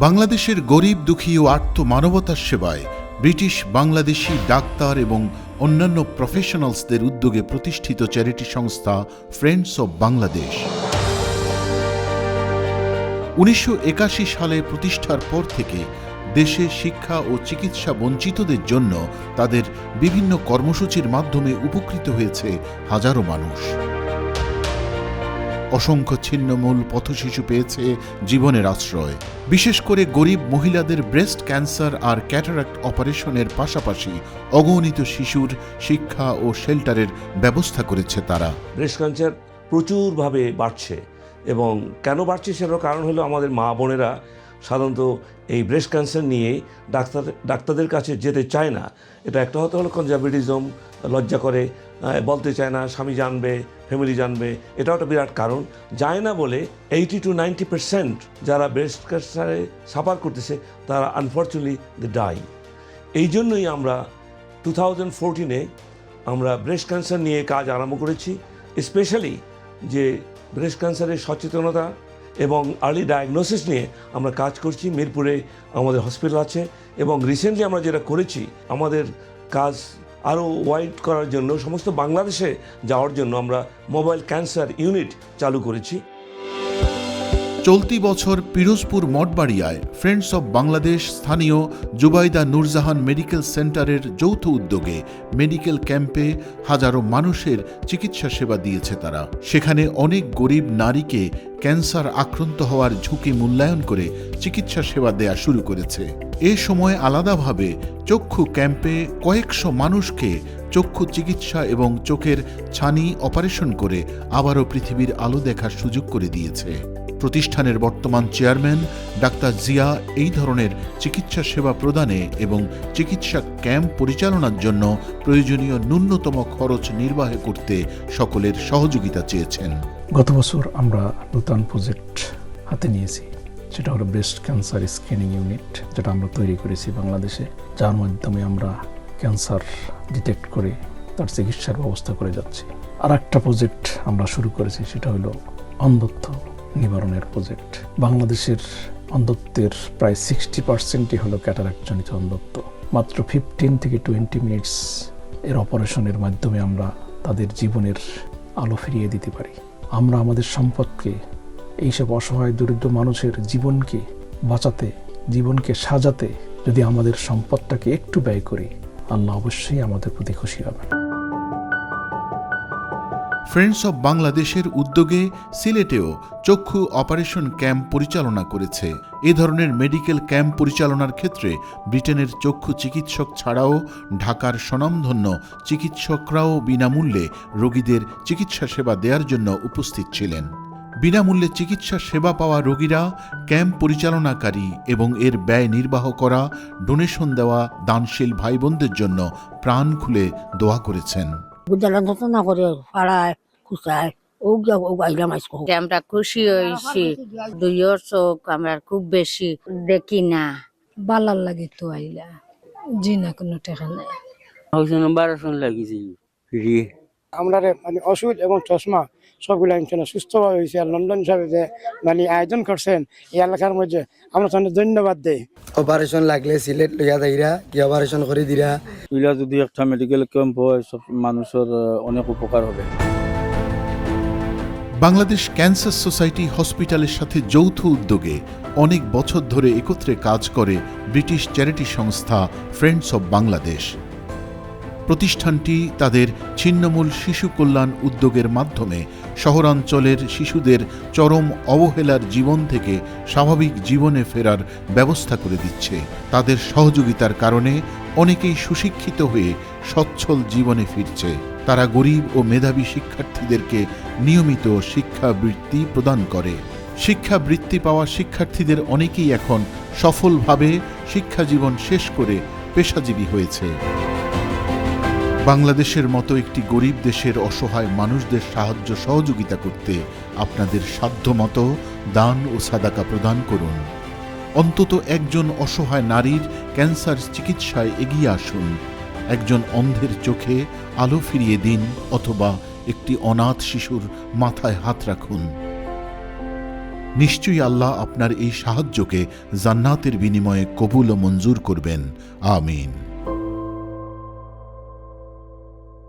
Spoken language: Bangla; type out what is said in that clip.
বাংলাদেশের গরিব দুঃখী ও আর্ত মানবতার সেবায় ব্রিটিশ বাংলাদেশি ডাক্তার এবং অন্যান্য প্রফেশনালসদের উদ্যোগে প্রতিষ্ঠিত চ্যারিটি সংস্থা ফ্রেন্ডস অব বাংলাদেশ 1981 সালে প্রতিষ্ঠার পর থেকে দেশে শিক্ষা ও চিকিৎসা বঞ্চিতদের জন্য তাদের বিভিন্ন কর্মসূচির মাধ্যমে উপকৃত হয়েছে হাজারো মানুষ। অসংখ্য ছিন্নমূল পথশিশু পেয়েছে জীবনের আশ্রয়। বিশেষ করে গরিব মহিলাদের ব্রেস্ট ক্যান্সার আর ক্যাটারাক্ট অপারেশনের পাশাপাশি অগণিত শিশুর শিক্ষা ও শেল্টারের ব্যবস্থা করেছে তারা। ব্রেস্ট ক্যান্সার প্রচুরভাবে বাড়ছে এবং কেন বাড়ছে সেটার কারণ হলো আমাদের মা বোনেরা সাধারণত এই ব্রেস্ট ক্যান্সার নিয়ে ডাক্তারদের কাছে যেতে চায় না। এটা একটা হতে হলো কনজারভেটিজম, লজ্জা করে, বলতে চায় না, স্বামী জানবে, ফ্যামিলি জানবে, এটাও একটা বিরাট কারণ। যায় না বলে 80 to 90% যারা ব্রেস্ট ক্যান্সারে সাফার করতেছে তারা আনফর্চুনেটলি দে ডাই। এই জন্যই আমরা 2014-এ আমরা ব্রেস্ট ক্যান্সার নিয়ে কাজ আরম্ভ করেছি। স্পেশালি যে ব্রেস্ট ক্যান্সারের সচেতনতা এবং আর্লি ডায়াগনোসিস নিয়ে আমরা কাজ করছি। মিরপুরে আমাদের হসপিটাল আছে এবং রিসেন্টলি আমরা যেটা করেছি, আমাদের কাজ আরও ওয়াইড করার জন্য সমস্ত বাংলাদেশে যাওয়ার জন্য আমরা মোবাইল ক্যান্সার ইউনিট চালু করেছি। চলতি বছর পিরোজপুর মঠবাড়িয়ায় ফ্রেন্ডস অব বাংলাদেশ স্থানীয় জুবাইদা নূরজাহান মেডিকেল সেন্টারের যৌথ উদ্যোগে মেডিকেল ক্যাম্পে হাজারো মানুষের চিকিৎসা সেবা দিয়েছে তারা। সেখানে অনেক গরিব নারীকে ক্যান্সার আক্রান্ত হওয়ার ঝুঁকি মূল্যায়ন করে চিকিৎসা সেবা দেয়া শুরু করেছে। এ সময় আলাদাভাবে চক্ষু ক্যাম্পে কয়েকশো মানুষকে চক্ষু চিকিৎসা এবং চোখের ছানি অপারেশন করে আবারও পৃথিবীর আলো দেখার সুযোগ করে দিয়েছে। প্রতিষ্ঠানের বর্তমান চেয়ারম্যান ডাক্তার জিয়া এই ধরনের চিকিৎসা সেবা প্রদানে এবং চিকিৎসা ক্যাম্প পরিচালনার জন্য প্রয়োজনীয় ন্যূনতম খরচ নির্বাহ করতে সকলের সহযোগিতা চেয়েছেন। গত বছর আমরা নতুন প্রজেক্ট হাতে নিয়েছি, সেটা হলো ব্রেস্ট ক্যান্সার স্ক্রিনিং ইউনিট, যেটা আমরা তৈরি করেছি বাংলাদেশে, যার মাধ্যমে আমরা ক্যান্সার ডিটেক্ট করে তার চিকিৎসার ব্যবস্থা করে যাচ্ছি। আর একটা প্রজেক্ট আমরা শুরু করেছি, সেটা হলো অন্ধত্ব নিবারণের প্রজেক্ট। বাংলাদেশের অন্ধত্বের প্রায় 60%ই হলো ক্যাটারাক্টজনিত অন্ধত্ব। মাত্র 15 থেকে 20 মিনিটস এর অপারেশনের মাধ্যমে আমরা তাদের জীবনের আলো ফিরিয়ে দিতে পারি। আমরা আমাদের সম্পদকে, এইসব অসহায় দরিদ্র মানুষের জীবনকে বাঁচাতে, জীবনকে সাজাতে যদি আমাদের সম্পদটাকে একটু ব্যয় করি, আল্লাহ অবশ্যই আমাদের প্রতি খুশি হবেন। ফ্রেন্ডস অব বাংলাদেশের উদ্যোগে সিলেটেও চক্ষু অপারেশন ক্যাম্প পরিচালনা করেছে। এ ধরনের মেডিকেল ক্যাম্প পরিচালনার ক্ষেত্রে ব্রিটেনের চক্ষু চিকিৎসক ছাড়াও ঢাকার স্বনামধন্য চিকিৎসকরাও বিনামূল্যে রোগীদের চিকিৎসা সেবা দেওয়ার জন্য উপস্থিত ছিলেন। বিনামূল্যে চিকিৎসা সেবা পাওয়া রোগীরা ক্যাম্প পরিচালনাকারী এবং এর ব্যয় নির্বাহ করা, ডোনেশন দেওয়া দানশীল ভাই বোনদের জন্য প্রাণ খুলে দোয়া করেছেন। আমরা খুশি হয়েছি, দুইয়ের চোখ আমরা খুব বেশি দেখি না, ভালো লাগে তো আইলা জি না কোনো টাকা নাই লাগিয়েছি। আমরা মানে ওষুধ এবং চশমা সবগুলো ইনশাল্লাহ সুস্থভাবে হয়েছে। আর লন্ডন সাহেব যে মানে আয়োজন করছেন এই এলাকার মধ্যে, আমরা তাদের ধন্যবাদ দেই। অপারেশন লাগলে সিলেট লইয়া যাইরা কি অপারেশন করে দিরা। এগুলা যদি একটা মেডিকেল ক্যাম্প হয়, সব মানুষের অনেক উপকার হবে। বাংলাদেশ ক্যান্সার সোসাইটি হসপিটালের সাথে যৌথ উদ্যোগে অনেক বছর ধরে একত্রে কাজ করে ব্রিটিশ চ্যারিটি সংস্থা ফ্রেন্ডস অব বাংলাদেশ। প্রতিষ্ঠানটি তাদের ছিন্নমূল শিশু কল্যাণ উদ্যোগের মাধ্যমে শহরাঞ্চলের শিশুদের চরম অবহেলার জীবন থেকে স্বাভাবিক জীবনে ফেরার ব্যবস্থা করে দিচ্ছে। তাদের সহযোগিতার কারণে অনেকেই সুশিক্ষিত হয়ে সচ্ছল জীবনে ফিরছে। তারা গরিব ও মেধাবী শিক্ষার্থীদেরকে নিয়মিত শিক্ষাবৃত্তি প্রদান করে। শিক্ষাবৃত্তি পাওয়া শিক্ষার্থীদের অনেকেই এখন সফলভাবে শিক্ষাজীবন শেষ করে পেশাজীবী হয়েছে। বাংলাদেশের মতো একটি গরিব দেশের অসহায় মানুষদের সাহায্য সহযোগিতা করতে আপনাদের সাধ্যমতো দান ও সাদাকা প্রদান করুন। অন্তত একজন অসহায় নারীর ক্যান্সার চিকিৎসায় এগিয়ে আসুন। একজন অন্ধের চোখে আলো ফিরিয়ে দিন, অথবা একটি অনাথ শিশুর মাথায় হাত রাখুন। নিশ্চয়ই আল্লাহ আপনার এই সাহায্যকে জান্নাতের বিনিময়ে কবুল ও মঞ্জুর করবেন। আমিন।